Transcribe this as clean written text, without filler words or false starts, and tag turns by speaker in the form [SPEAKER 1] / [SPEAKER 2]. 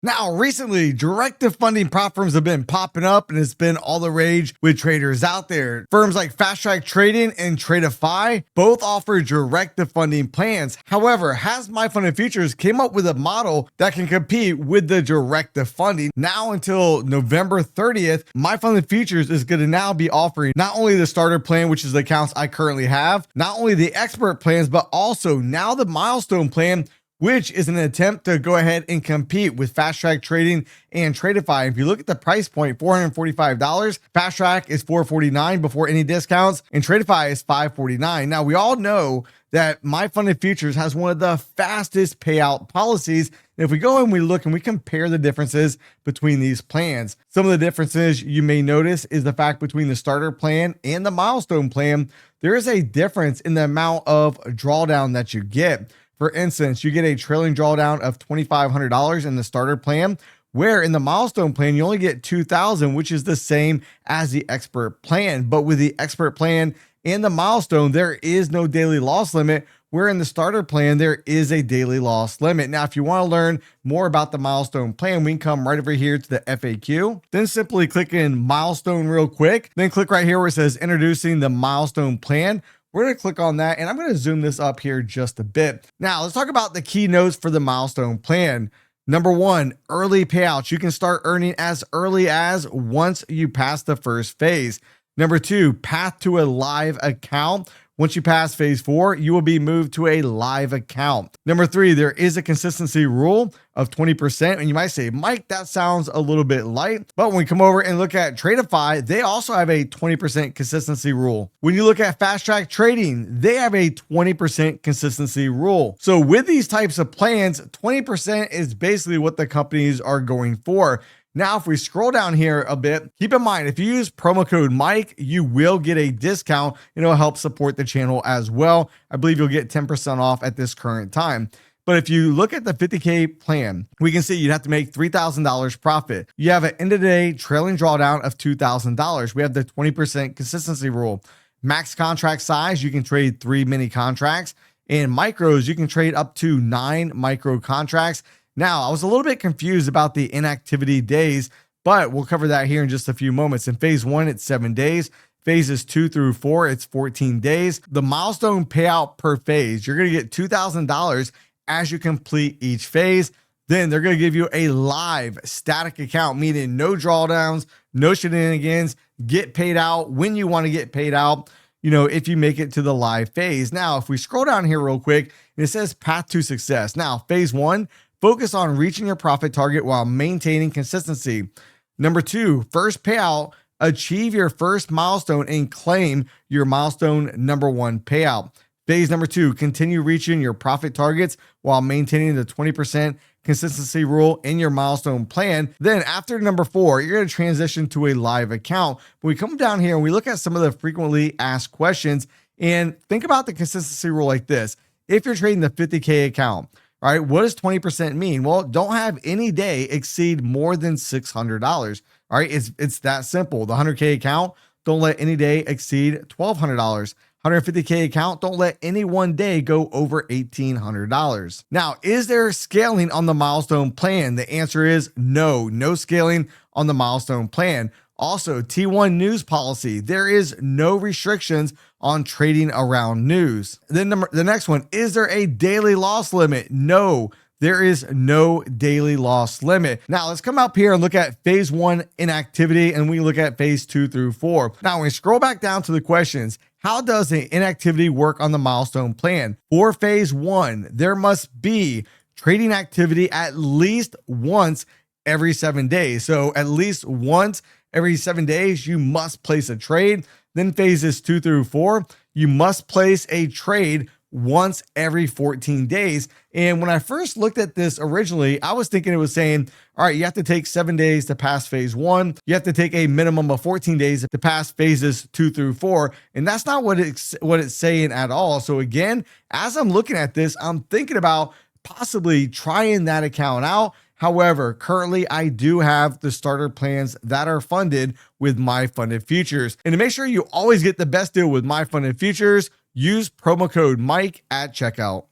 [SPEAKER 1] Now, recently, directive funding platforms have been popping up and it's been all the rage with traders out there. Firms like Fast Track Trading and Tradeify both offer directive funding plans. However, has My Funded Futures came up with a model that can compete with the directive funding. Now until November 30th, My Funded Futures is going to now be offering not only the starter plan, which is the accounts I currently have, not only the expert plans, but also now the milestone plan, which is an attempt to go ahead and compete with Fast Track Trading and Tradeify. If you look at the price point, $445, Fast Track is $449 before any discounts, and Tradeify is $549. Now, we all know that My Funded Futures has one of the fastest payout policies. And if we go and we look and we compare the differences between these plans, some of the differences you may notice is the fact between the starter plan and the milestone plan, there is a difference in the amount of drawdown that you get. For instance, you get a trailing drawdown of $2,500 in the starter plan, where in the milestone plan, you only get $2,000, which is the same as the expert plan. But with the expert plan and the milestone, there is no daily loss limit, where in the starter plan, there is a daily loss limit. Now, if you want to learn more about the milestone plan, we can come right over here to the FAQ, then simply click in milestone real quick, then click right here where it says introducing the milestone plan. We're going to click on that, and I'm going to zoom this up here just a bit. Now, let's talk about the keynotes for the milestone plan. Number one, early payouts. You can start earning as early as once you pass the first phase. Number two, path to a live account. Once you pass phase 4, you will be moved to a live account. Number 3, there is a consistency rule of 20%. And you might say, Mike, that sounds a little bit light. But when we come over and look at Tradeify, they also have a 20% consistency rule. When you look at Fast Track Trading, they have a 20% consistency rule. So with these types of plans, 20% is basically what the companies are going for. Now, if we scroll down here a bit, keep in mind, if you use promo code Mike, you will get a discount and it'll help support the channel as well. I believe you'll get 10% off at this current time. But if you look at the 50K plan, we can see you'd have to make $3,000 profit. You have an end of the day trailing drawdown of $2,000. We have the 20% consistency rule. Max contract size, you can trade 3 mini contracts. And micros, you can trade up to 9 micro contracts. Now, I was a little bit confused about the inactivity days, but we'll cover that here in just a few moments. In phase 1, it's 7 days. Phases 2 through 4, it's 14 days. The milestone payout per phase, you're going to get $2,000 as you complete each phase. Then they're going to give you a live static account, meaning no drawdowns, no shenanigans, get paid out when you want to get paid out, if you make it to the live phase. Now, if we scroll down here real quick, it says path to success. Now, phase 1, focus on reaching your profit target while maintaining consistency. Number 2, first payout, achieve your first milestone and claim your milestone number 1 payout. Phase number 2, continue reaching your profit targets while maintaining the 20% consistency rule in your milestone plan. Then after number 4, you're going to transition to a live account. When we come down here and we look at some of the frequently asked questions and think about the consistency rule like this. If you're trading the 50K account, all right, what does 20% mean? Well, don't have any day exceed more than $600. All right, it's that simple. The 100K account, don't let any day exceed $1,200. 150K account, don't let any one day go over $1,800. Now, is there scaling on the milestone plan? The answer is no scaling on the milestone plan. Also, T1 news policy. There is no restrictions on trading around news. Then the next one, is there a daily loss limit? No, there is no daily loss limit. Now let's come up here and look at phase 1 inactivity, and we look at phase 2 through 4. Now when we scroll back down to the questions, how does the inactivity work on the milestone plan? For phase 1, there must be trading activity at least once every 7 days. So at least once every 7 days, you must place a trade. Then phases 2 through 4, you must place a trade once every 14 days. And when I first looked at this originally, I was thinking it was saying, all right, you have to take 7 days to pass phase 1. You have to take a minimum of 14 days to pass phases 2 through 4. And that's not what it's saying at all. So again, as I'm looking at this, I'm thinking about possibly trying that account out. However, currently I do have the starter plans that are funded with My Funded Futures. And to make sure you always get the best deal with My Funded Futures, use promo code Mike at checkout.